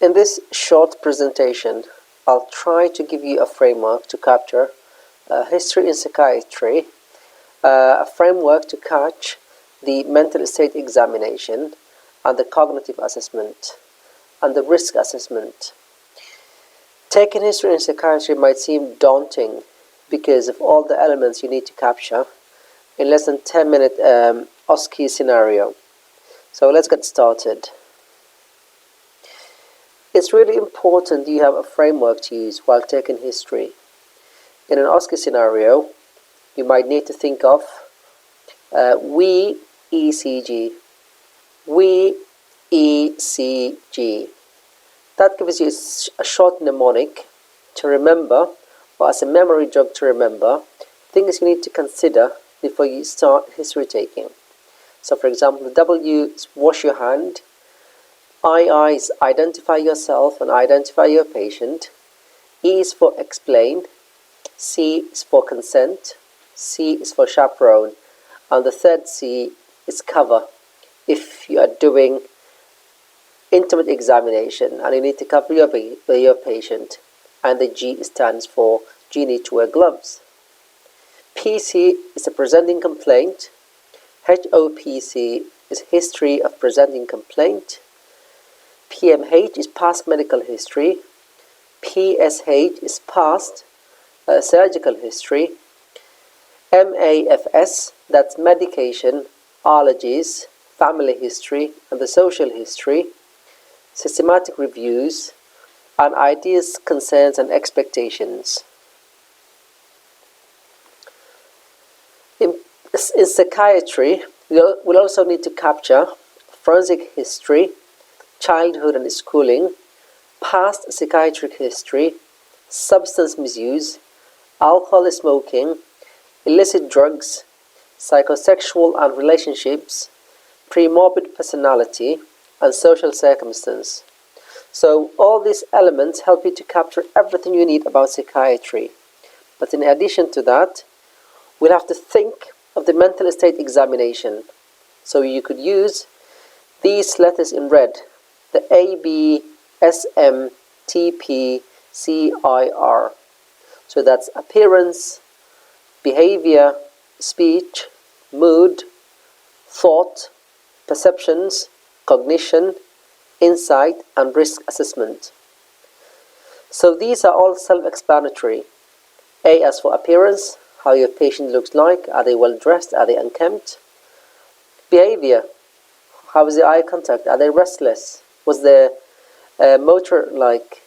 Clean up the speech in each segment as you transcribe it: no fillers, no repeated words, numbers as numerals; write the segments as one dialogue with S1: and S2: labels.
S1: In this short presentation, I'll try to give you a framework to capture history in psychiatry, a framework to catch the mental state examination and the cognitive assessment and the risk assessment. Taking history in psychiatry might seem daunting because of all the elements you need to capture in less than 10-minute Osce scenario. So let's get started. It's really important you have a framework to use while taking history. In an Osce scenario, you might need to think of we ECG. We ECG. That gives you a short mnemonic to remember, or as a memory jog to remember, things you need to consider before you start history taking. So for example, W is wash your hand, I is identify yourself and identify your patient, E is for explain, C is for consent, C is for chaperone, and the third C is cover. If you are doing intimate examination and you need to cover your patient, and the G stands for you need to wear gloves. PC is a presenting complaint, HOPC is history of presenting complaint, PMH is past medical history, PSH is past surgical history, MAFS, that's medication, allergies, family history, and the social history, systematic reviews, and ideas, concerns, and expectations. In psychiatry, we'll also need to capture forensic history, childhood and schooling, past psychiatric history, substance misuse, alcohol smoking, illicit drugs, psychosexual and relationships, pre-morbid personality, and social circumstance. So all these elements help you to capture everything you need about psychiatry. But in addition to that, we'll have to think of the mental state examination. So you could use these letters in red, the A, B, S, M, T, P, C, I, R. So that's appearance, behavior, speech, mood, thought, perceptions, cognition, insight, and risk assessment. So these are all self-explanatory. A as for appearance, how your patient looks like, are they well dressed, are they unkempt? Behavior, how is their eye contact, are they restless, was their motor like?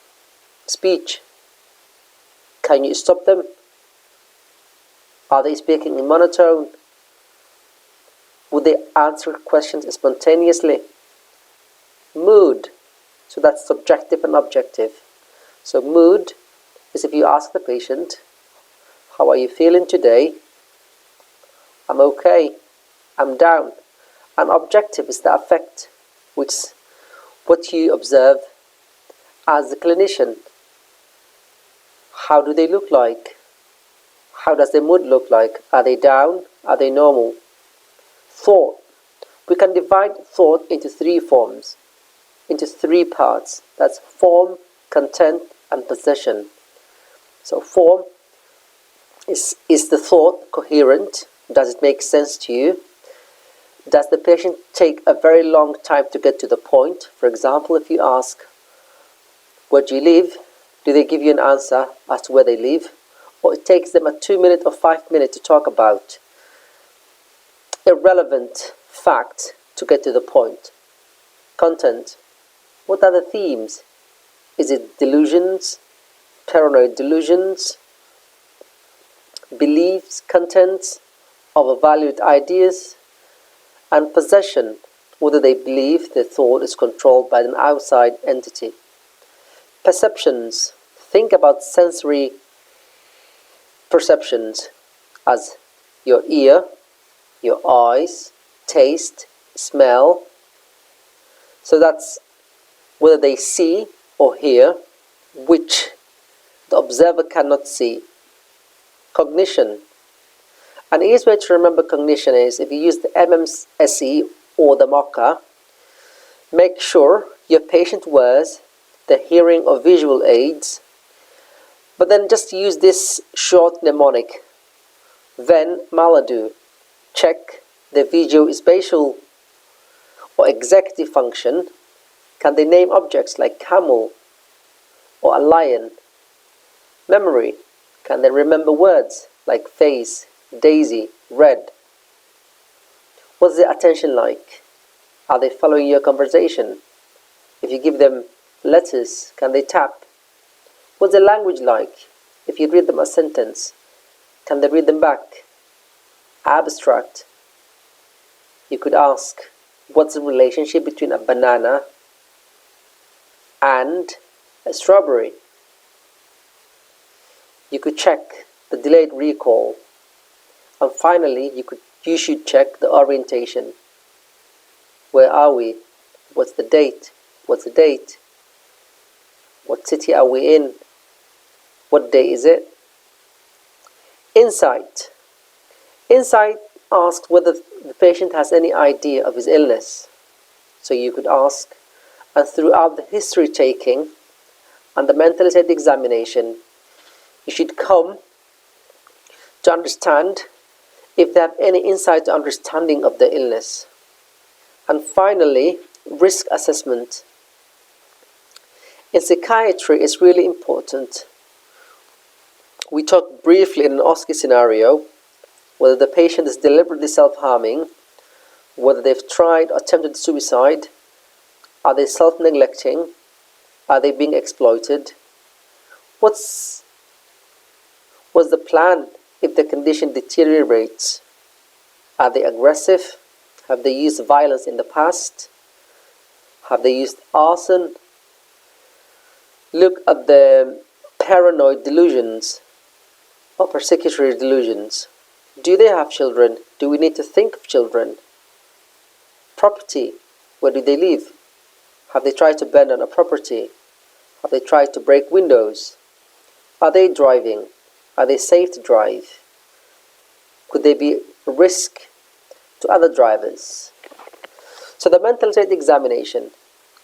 S1: Speech, can you stop them? Are they speaking in monotone? Would they answer questions spontaneously? Mood, so that's subjective and objective. So mood is if you ask the patient, how are you feeling today? I'm okay, I'm down. And objective is the affect, which is what you observe as the clinician. How do they look like? How does their mood look like? Are they down? Are they normal? Thought. We can divide thought into three forms, into three parts. That's form, content, and possession. So form is the thought coherent? Does it make sense to you? Does the patient take a very long time to get to the point? For example, if you ask, where do you live? Do they give you an answer as to where they live? Or it takes them a 2-minute or 5-minute to talk about irrelevant fact to get to the point? Content. What are the themes? Is it delusions, paranoid delusions, beliefs, contents, overvalued ideas? And possession, whether they believe their thought is controlled by an outside entity. Perceptions, think about sensory perceptions as your ear, your eyes, taste, smell. So that's whether they see or hear, which the observer cannot see. Cognition. An easiest way to remember cognition is if you use the MMSE or the MOCA, make sure your patient wears the hearing or visual aids, but then just use this short mnemonic. Then maladu, check the visuospatial or executive function. Can they name objects like camel or a lion? Memory, can they remember words like face, daisy, red? What's their attention like? Are they following your conversation? If you give them letters, can they tap? What's their language like? If you read them a sentence, can they read them back? Abstract. You could ask, what's the relationship between a banana and a strawberry? You could check the delayed recall. And finally, you should check the orientation. Where are we? What's the date? What's the date? What city are we in? What day is it? Insight. Insight asks whether the patient has any idea of his illness. So you could ask, and throughout the history taking and the mental state examination, you should come to understand if they have any insight or understanding of the illness. And finally, risk assessment. In psychiatry, it's really important. We talked briefly in an Osce scenario whether the patient is deliberately self-harming, whether they've tried or attempted suicide, are they self-neglecting, are they being exploited, what's the plan if the condition deteriorates? Are they aggressive? Have they used violence in the past? Have they used arson? Look at the paranoid delusions or persecutory delusions. Do they have children? Do we need to think of children? Property, where do they live? Have they tried to bend on a property? Have they tried to break windows? Are they driving? Are they safe to drive? Could they be a risk to other drivers? So the mental state examination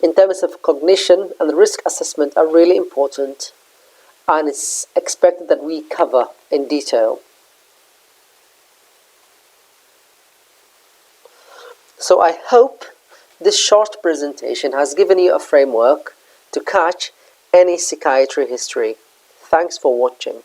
S1: in terms of cognition and risk assessment are really important, and it's expected that we cover in detail. So I hope this short presentation has given you a framework to catch any psychiatry history. Thanks for watching.